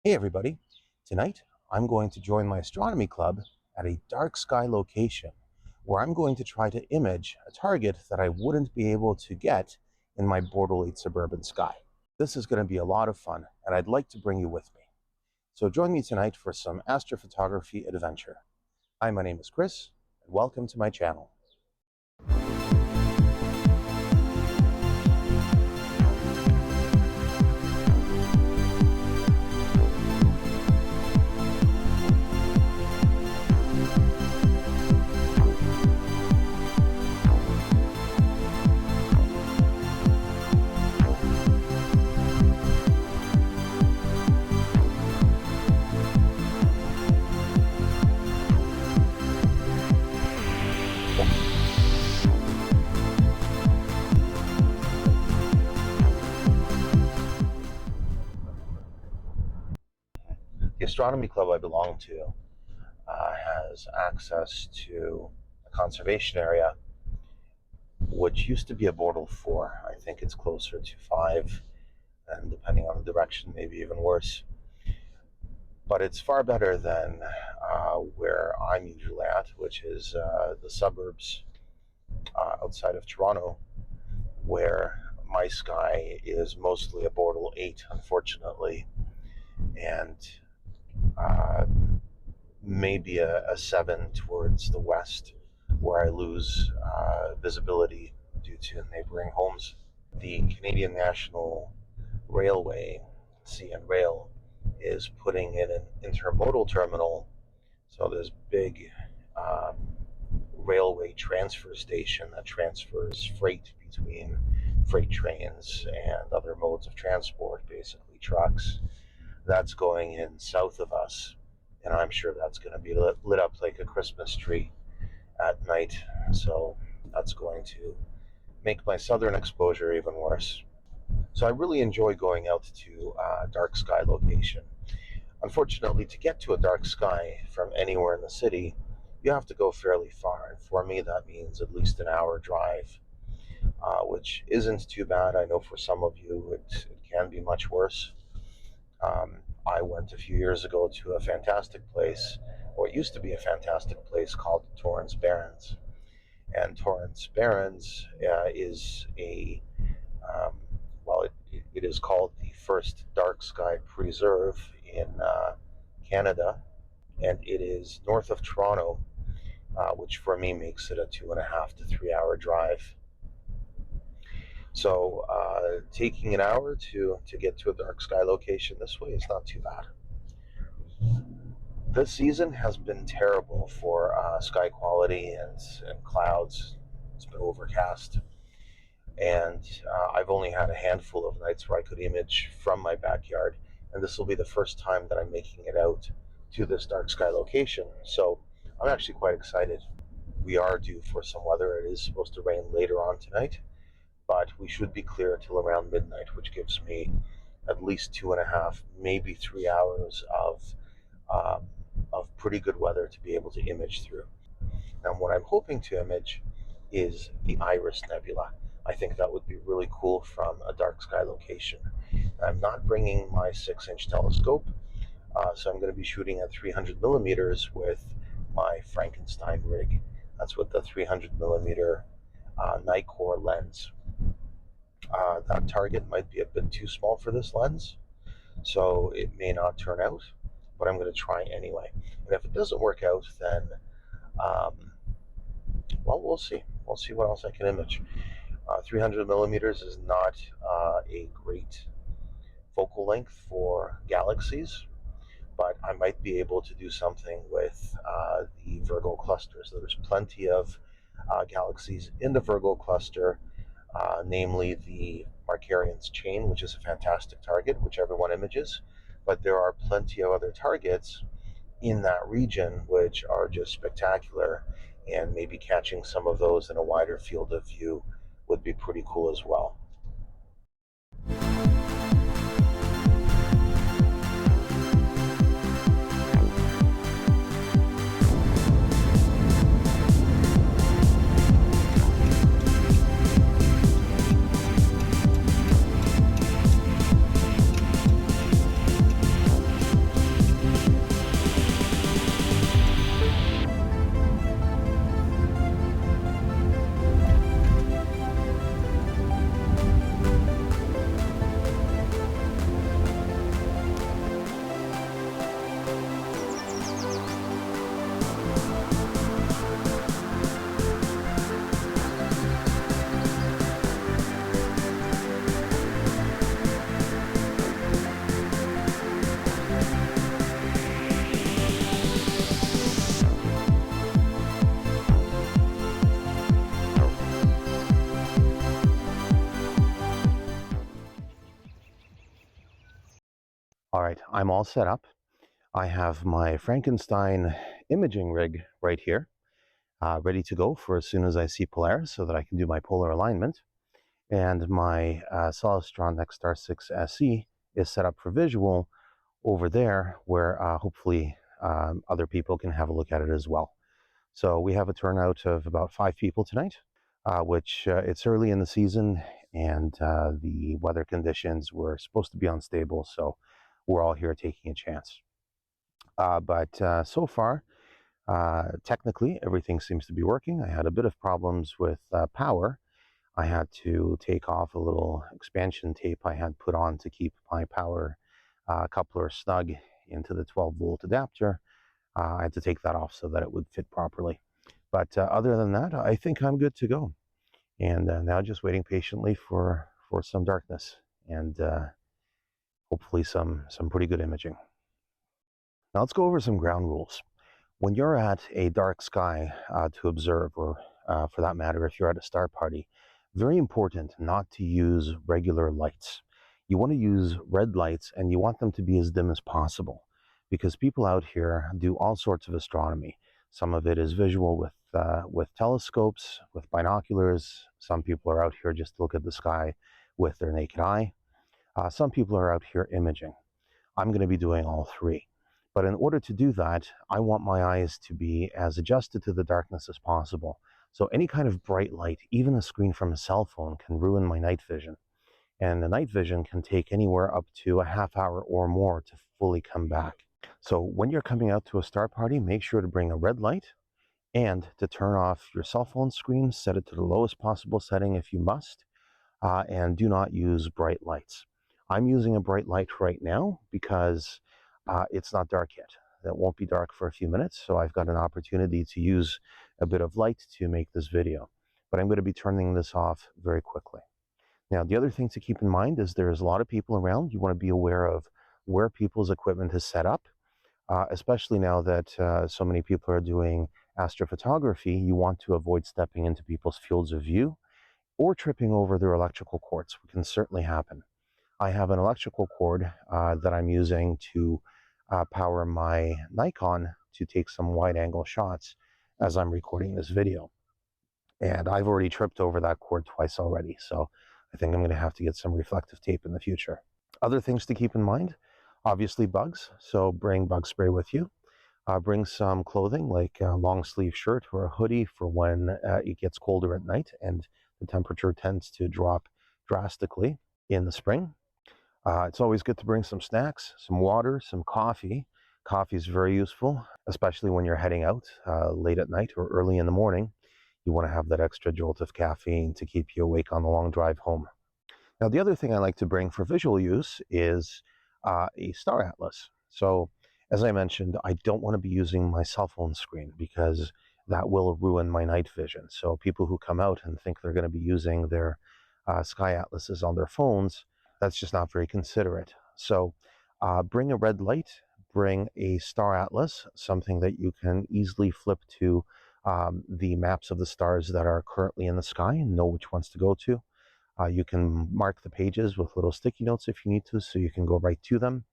Hey everybody, tonight I'm going to join my astronomy club at a dark sky location where I'm going to try to image a target that I wouldn't be able to get in my borderlate suburban sky. This is going to be a lot of fun and I'd like to bring you with me. So join me tonight for some astrophotography adventure. Hi, my name is Chris and welcome to my channel. The astronomy club I belong to has access to a conservation area which used to be a border 4. I think it's closer to 5, and depending on the direction, maybe even worse. But it's far better than where I'm usually at, which is the suburbs outside of Toronto, where my sky is mostly a border 8, unfortunately, and uh, maybe a 7 towards the west, where I lose visibility due to neighboring homes. The Canadian National Railway, CN Rail, is putting in an intermodal terminal. So this big um, railway transfer station that transfers freight between freight trains and other modes of transport, basically trucks. That's going in south of us, and I'm sure that's going to be lit up like a Christmas tree at night. So that's going to make my southern exposure even worse. So I really enjoy going out to a dark sky location. Unfortunately, to get to a dark sky from anywhere in the city, you have to go fairly far. And for me, that means at least an hour drive, which isn't too bad. I know for some of you, it can be much worse. I went a few years ago to a fantastic place, or it used to be a fantastic place called Torrance Barrens. And Torrance Barrens is um, it is called the first dark sky preserve in Canada, and it is north of Toronto, which for me makes it a 2.5 to 3 hour drive. So taking an hour to get to a dark sky location this way is not too bad. This season has been terrible for sky quality and clouds. It's been overcast, and I've only had a handful of nights where I could image from my backyard, and this will be the first time that I'm making it out to this dark sky location. So I'm actually quite excited. We are due for some weather. It is supposed to rain later on tonight, but we should be clear till around midnight, which gives me at least 2.5, maybe 3 hours um, of pretty good weather to be able to image through. Now, what I'm hoping to image is the Iris Nebula. I think that would be really cool from a dark sky location. I'm not bringing my 6-inch telescope, so I'm going to be shooting at 300 millimeters with my Frankenstein rig. That's with the 300 millimeter Nikkor lens. That target might be a bit too small for this lens, so it may not turn out, but I'm going to try anyway. And if it doesn't work out, then well, we'll see. We'll see what else I can image. 300 millimeters is not a great focal length for galaxies, but I might be able to do something with the Virgo cluster. So there's plenty of galaxies in the Virgo cluster, namely the Markarian's chain, which is a fantastic target, which everyone images. But there are plenty of other targets in that region which are just spectacular, and maybe catching some of those in a wider field of view would be pretty cool as well. right, I'm all set up. I have my Frankenstein imaging rig right here, ready to go for as soon as I see Polaris so that I can do my polar alignment. And my Celestron Nexstar 6 SE is set up for visual over there where hopefully other people can have a look at it as well. So we have a turnout of about 5 people tonight, which it's early in the season and the weather conditions were supposed to be unstable, so we're all here taking a chance. But so far, technically, everything seems to be working. I had a bit of problems with power. I had to take off a little expansion tape I had put on to keep my power coupler snug into the 12-volt adapter. I had to take that off so that it would fit properly. But other than that, I think I'm good to go. And now just waiting patiently for some darkness and hopefully some pretty good imaging. Now let's go over some ground rules. When you're at a dark sky to observe, or for that matter, if you're at a star party, very important not to use regular lights. You want to use red lights and you want them to be as dim as possible because people out here do all sorts of astronomy. Some of it is visual with telescopes, with binoculars. Some people are out here just to look at the sky with their naked eye. Some people are out here imaging. I'm going to be doing all three. But in order to do that, I want my eyes to be as adjusted to the darkness as possible. So any kind of bright light, even a screen from a cell phone, can ruin my night vision. And the night vision can take anywhere up to a half hour or more to fully come back. So when you're coming out to a star party, make sure to bring a red light and to turn off your cell phone screen, set it to the lowest possible setting if you must, and do not use bright lights. I'm using a bright light right now because it's not dark yet. That won't be dark for a few minutes, so I've got an opportunity to use a bit of light to make this video. But I'm going to be turning this off very quickly. Now, the other thing to keep in mind is there's a lot of people around. You want to be aware of where people's equipment is set up, especially now that so many people are doing astrophotography. You want to avoid stepping into people's fields of view or tripping over their electrical cords, which can certainly happen. I have an electrical cord that I'm using to power my Nikon to take some wide-angle shots as I'm recording this video. And I've already tripped over that cord twice already, so I think I'm going to have to get some reflective tape in the future. Other things to keep in mind, obviously bugs, so bring bug spray with you. Bring some clothing like a long sleeve shirt or a hoodie for when it gets colder at night and the temperature tends to drop drastically in the spring. It's always good to bring some snacks, some water, some coffee. Coffee is very useful, especially when you're heading out late at night or early in the morning. You want to have that extra jolt of caffeine to keep you awake on the long drive home. Now, the other thing I like to bring for visual use is a star atlas. So, as I mentioned, I don't want to be using my cell phone screen because that will ruin my night vision. So people who come out and think they're going to be using their sky atlases on their phones, that's just not very considerate. So bring a red light, bring a star atlas, something that you can easily flip to the maps of the stars that are currently in the sky and know which ones to go to. You can mark the pages with little sticky notes if you need to, so you can go right to them.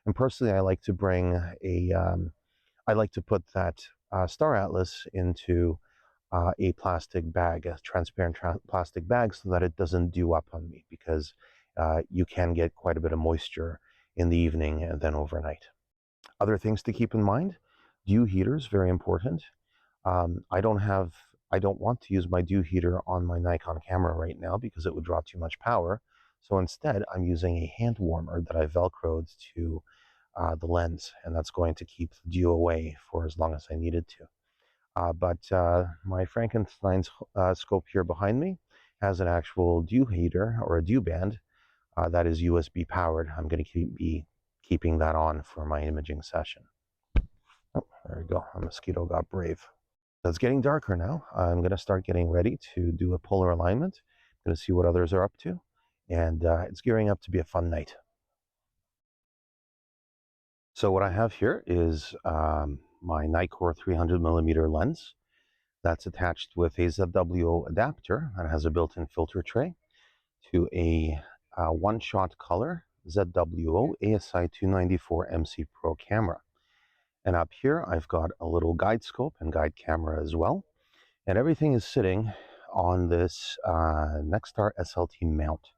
And personally, I like to bring I like to put that star atlas into a plastic bag, a transparent plastic bag, so that it doesn't dew up on me, because you can get quite a bit of moisture in the evening and then overnight. Other things to keep in mind, dew heaters, very important. I don't want to use my dew heater on my Nikon camera right now because it would draw too much power. So instead, I'm using a hand warmer that I velcroed to the lens, and that's going to keep the dew away for as long as I needed to. But my Frankenstein's scope here behind me has an actual dew heater or a dew band that is USB powered. I'm going to be keeping that on for my imaging session. Oh, there we go. A mosquito got brave. It's getting darker now. I'm going to start getting ready to do a polar alignment. I'm going to see what others are up to, and it's gearing up to be a fun night. So what I have here is my Nikkor 300mm lens that's attached with a ZWO adapter that has a built-in filter tray to a one-shot color ZWO ASI 294 MC Pro camera. And up here, I've got a little guide scope and guide camera as well. And everything is sitting on this Nexstar SLT mount,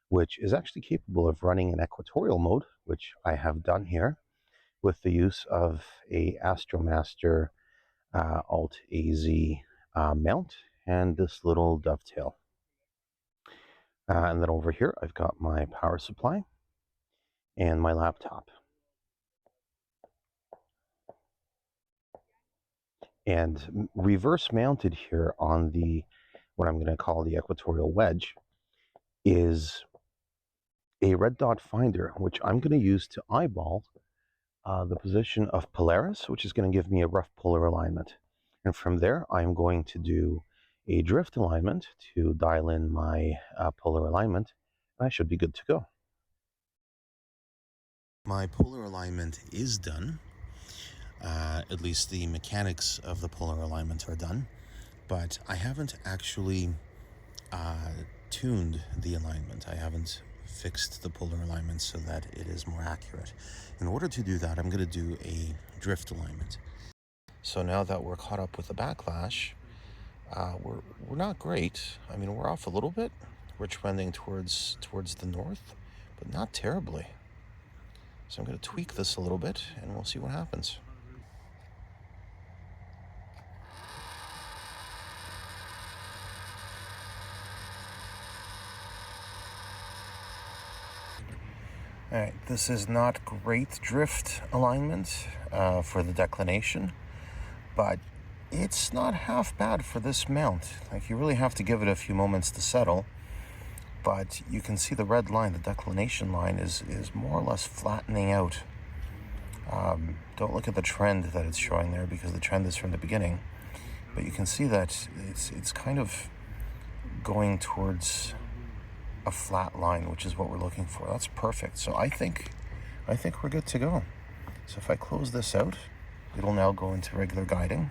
which is actually capable of running in equatorial mode, which I have done here with the use of a Astromaster Alt AZ mount and this little dovetail. And then over here, I've got my power supply and my laptop. And reverse mounted here on the, what I'm going to call the equatorial wedge, is a red dot finder, which I'm going to use to eyeball the position of Polaris, which is going to give me a rough polar alignment. And from there, I'm going to do a drift alignment to dial in my polar alignment, and I should be good to go. My polar alignment is done. At least the mechanics of the polar alignment are done, but I haven't actually tuned the alignment. I haven't fixed the polar alignment so that it is more accurate. In order to do that, I'm going to do a drift alignment. So now that we're caught up with the backlash, we're not great. I mean, we're off a little bit. We're trending towards the north, but not terribly. So I'm going to tweak this a little bit, and we'll see what happens. All right, this is not great drift alignment for the declination, but it's not half bad for this mount. Like, you really have to give it a few moments to settle, but you can see the red line, the declination line, is more or less flattening out. Don't look at the trend that it's showing there, because the trend is from the beginning, but you can see that it's kind of going towards a flat line, which is what we're looking for. That's perfect. So I think we're good to go. So if I close this out, it'll now go into regular guiding.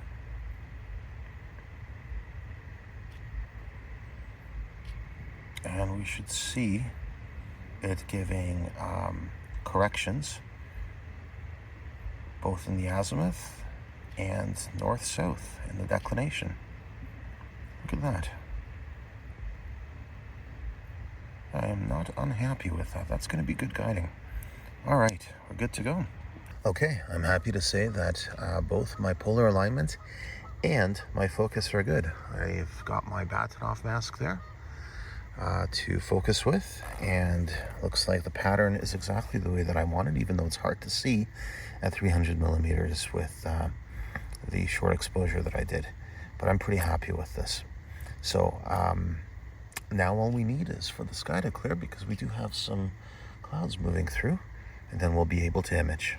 And we should see it giving corrections both in the azimuth and north-south in the declination. Look at that. I am not unhappy with that. That's going to be good guiding. All right, we're good to go. Okay, I'm happy to say that both my polar alignment and my focus are good. I've got my batted off mask there to focus with, and looks like the pattern is exactly the way that I wanted, even though it's hard to see at 300 millimeters with the short exposure that I did. But I'm pretty happy with this. So now all we need is for the sky to clear, because we do have some clouds moving through, and then we'll be able to image.